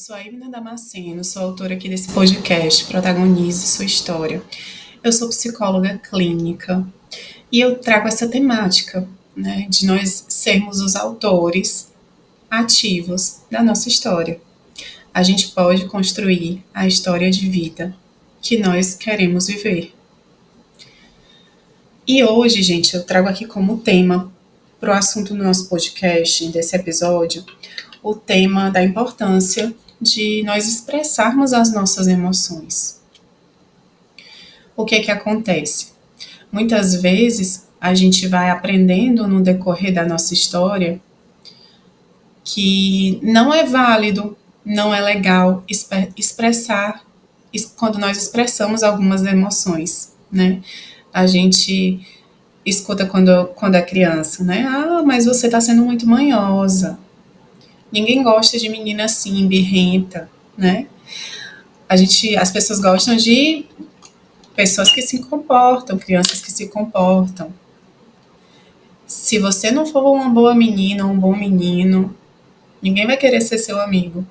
sou a Ivna Damasceno, sou autora aqui desse podcast, Protagonize Sua História. Eu sou psicóloga clínica e eu trago essa temática, né, de nós sermos os autores ativos da nossa história. A gente pode construir a história de vida que nós queremos viver. E hoje, gente, eu trago aqui como tema para o assunto do nosso podcast, desse episódio, o tema da importância de nós expressarmos as nossas emoções. O que acontece? Muitas vezes a gente vai aprendendo no decorrer da nossa história que não é válido, não é legal expressar quando nós expressamos algumas emoções, né? A gente escuta quando é criança, né? Ah, mas você está sendo muito manhosa. Ninguém gosta de menina assim, birrenta, né? As pessoas gostam de pessoas que se comportam, crianças que se comportam. Se você não for uma boa menina, um bom menino, ninguém vai querer ser seu amigo,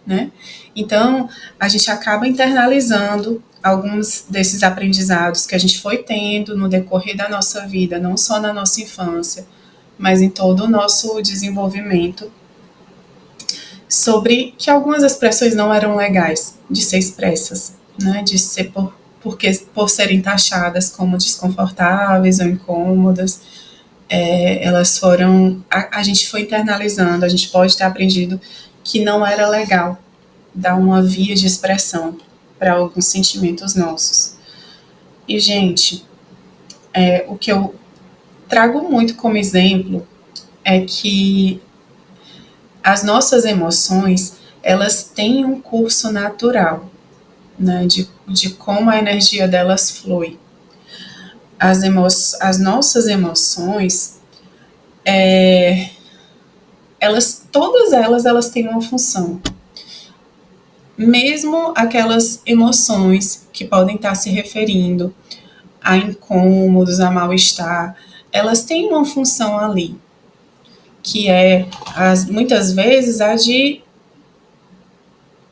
né? Então, a gente acaba internalizando alguns desses aprendizados que a gente foi tendo no decorrer da nossa vida, não só na nossa infância, mas em todo o nosso desenvolvimento, sobre que algumas expressões não eram legais de ser expressas, né? De ser por serem taxadas como desconfortáveis ou incômodas. Elas foram, a gente foi internalizando, a gente pode ter aprendido que não era legal dar uma via de expressão para alguns sentimentos nossos. E, gente, o que eu trago muito como exemplo é que as nossas emoções, elas têm um curso natural, né, de como a energia delas flui. As nossas emoções, todas elas têm uma função. Mesmo aquelas emoções que podem estar se referindo a incômodos, a mal-estar, elas têm uma função ali, que é, muitas vezes, a de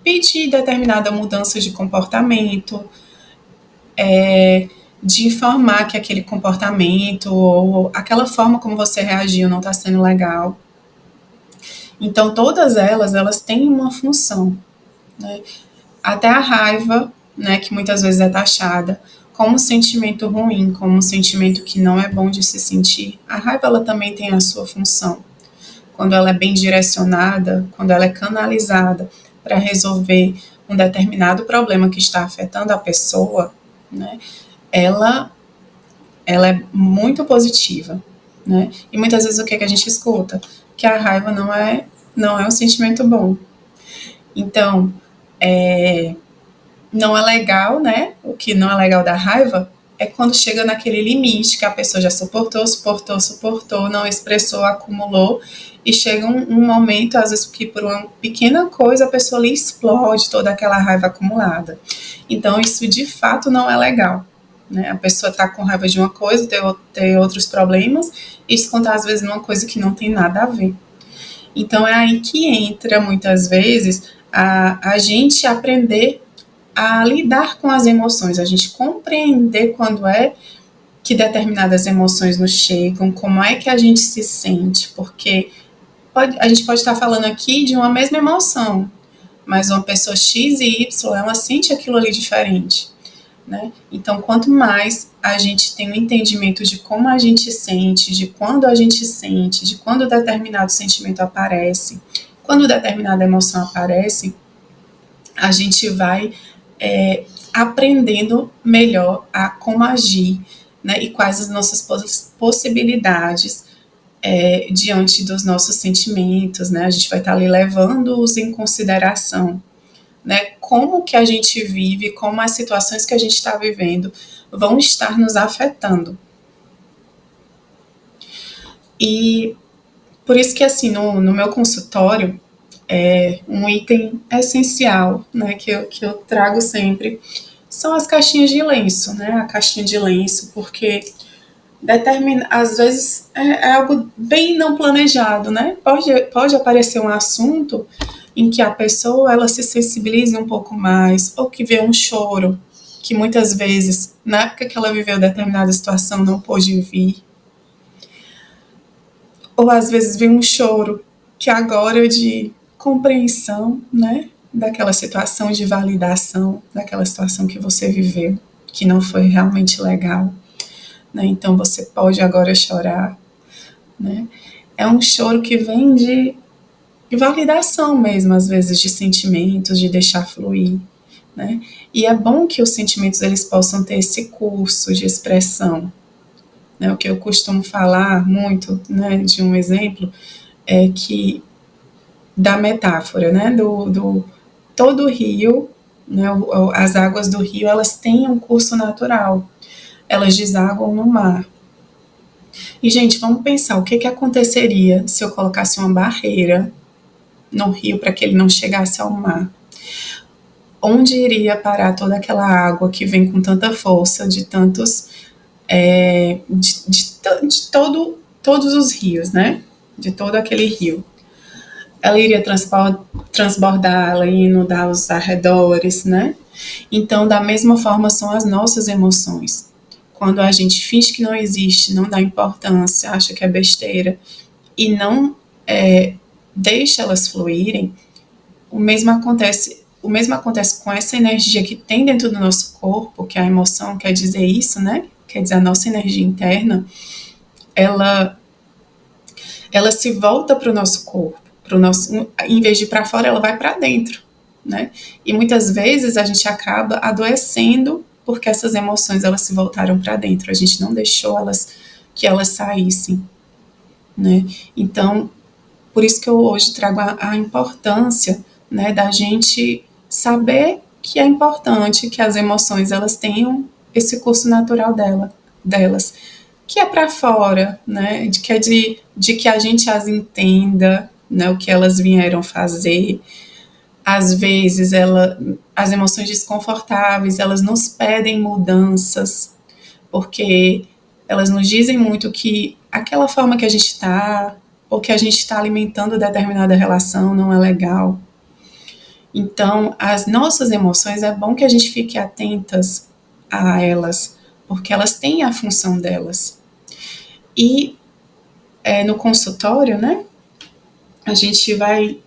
pedir determinada mudança de comportamento, de informar que aquele comportamento ou aquela forma como você reagiu não está sendo legal. Então, todas elas têm uma função, né? Até a raiva, né, que muitas vezes é taxada como um sentimento ruim, como um sentimento que não é bom de se sentir, a raiva ela também tem a sua função. Quando ela é bem direcionada, quando ela é canalizada para resolver um determinado problema que está afetando a pessoa, né, ela é muito positiva, né? E muitas vezes o que a gente escuta? Que a raiva não é um sentimento bom. Então, não é legal, né? O que não é legal da raiva é quando chega naquele limite que a pessoa já suportou, não expressou, acumulou, e chega um momento, às vezes, que por uma pequena coisa a pessoa ali explode toda aquela raiva acumulada. Então, isso de fato não é legal, né? A pessoa está com raiva de uma coisa, tem outros problemas, e se contar, às vezes, numa coisa que não tem nada a ver. Então, é aí que entra, muitas vezes, a gente aprender a lidar com as emoções, a gente compreender quando é que determinadas emoções nos chegam, como é que a gente se sente, porque a gente pode estar falando aqui de uma mesma emoção, mas uma pessoa X e Y, ela sente aquilo ali diferente, né? Então, quanto mais a gente tem um entendimento de como a gente sente, de quando a gente sente, de quando determinado sentimento aparece, quando determinada emoção aparece, a gente vai aprendendo melhor a como agir, né, e quais as nossas possibilidades diante dos nossos sentimentos, né? A gente vai estar ali levando-os em consideração, né? Como que a gente vive, como as situações que a gente está vivendo vão estar nos afetando. E por isso que, assim, no meu consultório, um item essencial, né, que eu trago sempre, são as caixinhas de lenço, né? A caixinha de lenço, porque às vezes é algo bem não planejado, né? Pode aparecer um assunto em que a pessoa ela se sensibilize um pouco mais, ou que vê um choro, que muitas vezes, na época que ela viveu determinada situação, não pôde vir. Ou às vezes vê um choro que agora é de compreensão, né? Daquela situação de validação, daquela situação que você viveu, que não foi realmente legal, né? Então você pode agora chorar, né? É um choro que vem de validação mesmo, às vezes, de sentimentos, de deixar fluir, né? E é bom que os sentimentos eles possam ter esse curso de expressão, né? O que eu costumo falar muito, né, de um exemplo, é que da metáfora, né, do todo o rio, né, as águas do rio, elas têm um curso natural, elas desaguam no mar. E, gente, vamos pensar, o que que aconteceria se eu colocasse uma barreira no rio para que ele não chegasse ao mar? Onde iria parar toda aquela água que vem com tanta força de tantos, de todos os rios, né? De todo aquele rio. Ela iria transbordar, ela ia inundar os arredores, né? Então, da mesma forma, são as nossas emoções. Quando a gente finge que não existe, não dá importância, acha que é besteira e não deixa elas fluírem, o mesmo acontece com essa energia que tem dentro do nosso corpo, que a emoção quer dizer isso, né? Quer dizer, a nossa energia interna, ela, ela se volta para o nosso corpo, em vez de ir para fora, ela vai para dentro, né? E muitas vezes a gente acaba adoecendo porque essas emoções elas se voltaram para dentro, a gente não deixou que elas saíssem, né? Então, por isso que eu hoje trago a importância, né, da gente saber que é importante que as emoções elas tenham esse curso natural delas, que é para fora, né, de que a gente as entenda, né, o que elas vieram fazer. Às vezes as emoções desconfortáveis elas nos pedem mudanças, porque elas nos dizem muito que aquela forma que a gente está, ou que a gente está alimentando determinada relação não é legal. Então, as nossas emoções, é bom que a gente fique atentas a elas, porque elas têm a função delas. E no consultório, né, a gente vai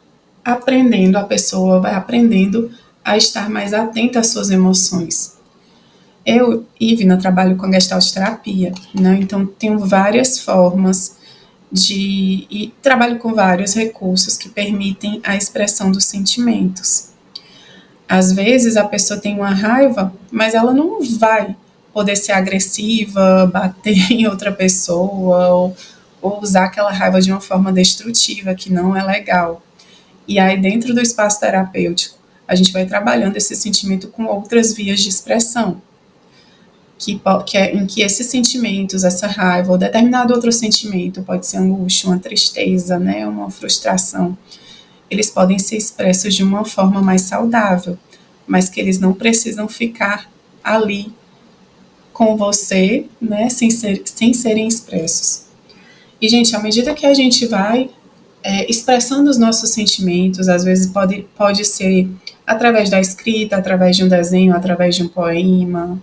aprendendo, a pessoa vai aprendendo a estar mais atenta às suas emoções. Eu, Ivna, trabalho com a Gestalt terapia, né, então tenho várias formas e trabalho com vários recursos que permitem a expressão dos sentimentos. Às vezes a pessoa tem uma raiva, mas ela não vai poder ser agressiva, bater em outra pessoa ou usar aquela raiva de uma forma destrutiva, que não é legal. E aí, dentro do espaço terapêutico, a gente vai trabalhando esse sentimento com outras vias de expressão, em que esses sentimentos, essa raiva ou determinado outro sentimento, pode ser angústia, uma tristeza, né, uma frustração, eles podem ser expressos de uma forma mais saudável, mas que eles não precisam ficar ali com você, né, sem serem expressos. E, gente, à medida que a gente vai expressando os nossos sentimentos, às vezes pode ser através da escrita, através de um desenho, através de um poema,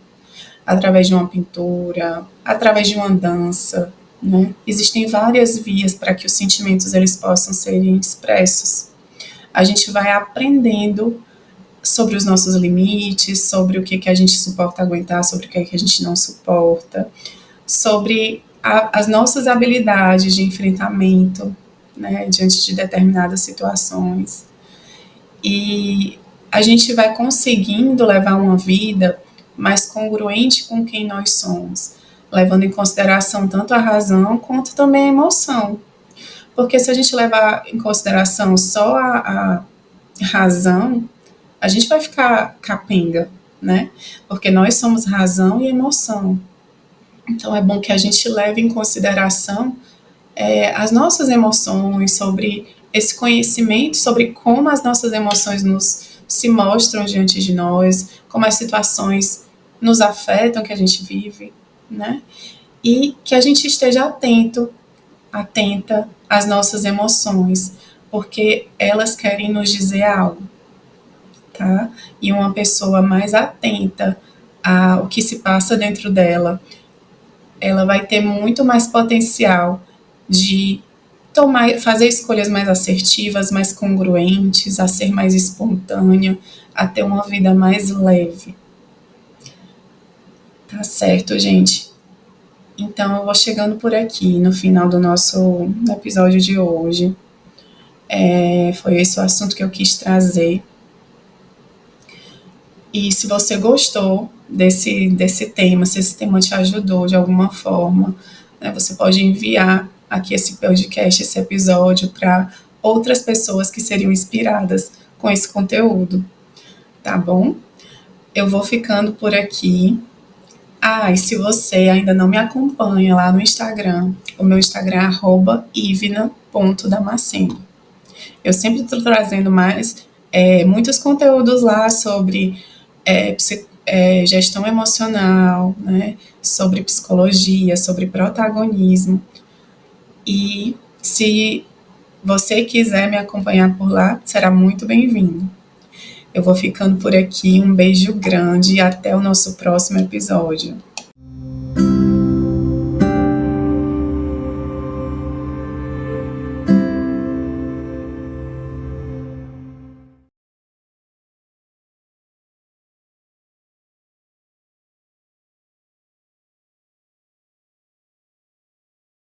através de uma pintura, através de uma dança, né? Existem várias vias para que os sentimentos eles possam serem expressos. A gente vai aprendendo sobre os nossos limites, sobre o que a gente suporta aguentar, sobre o que a gente não suporta, sobre as nossas habilidades de enfrentamento, né, diante de determinadas situações. E a gente vai conseguindo levar uma vida mais congruente com quem nós somos, levando em consideração tanto a razão quanto também a emoção. Porque se a gente levar em consideração só a razão, a gente vai ficar capenga, né? Porque nós somos razão e emoção. Então é bom que a gente leve em consideração as nossas emoções, sobre esse conhecimento, sobre como as nossas emoções se mostram diante de nós, como as situações nos afetam, que a gente vive, né? E que a gente esteja atenta às nossas emoções, porque elas querem nos dizer algo, tá? E uma pessoa mais atenta ao que se passa dentro dela, ela vai ter muito mais potencial de fazer escolhas mais assertivas, mais congruentes, a ser mais espontânea, a ter uma vida mais leve. Tá certo, gente? Então eu vou chegando por aqui no final do nosso episódio de hoje. Foi esse o assunto que eu quis trazer. E se você gostou desse tema, se esse tema te ajudou de alguma forma, né, você pode enviar aqui esse podcast, esse episódio, para outras pessoas que seriam inspiradas com esse conteúdo, tá bom? Eu vou ficando por aqui. E se você ainda não me acompanha lá no Instagram, o meu Instagram é @ivna.damasceno. Eu sempre estou trazendo muitos conteúdos lá sobre gestão emocional, né, sobre psicologia, sobre protagonismo. E se você quiser me acompanhar por lá, será muito bem-vindo. Eu vou ficando por aqui, um beijo grande e até o nosso próximo episódio.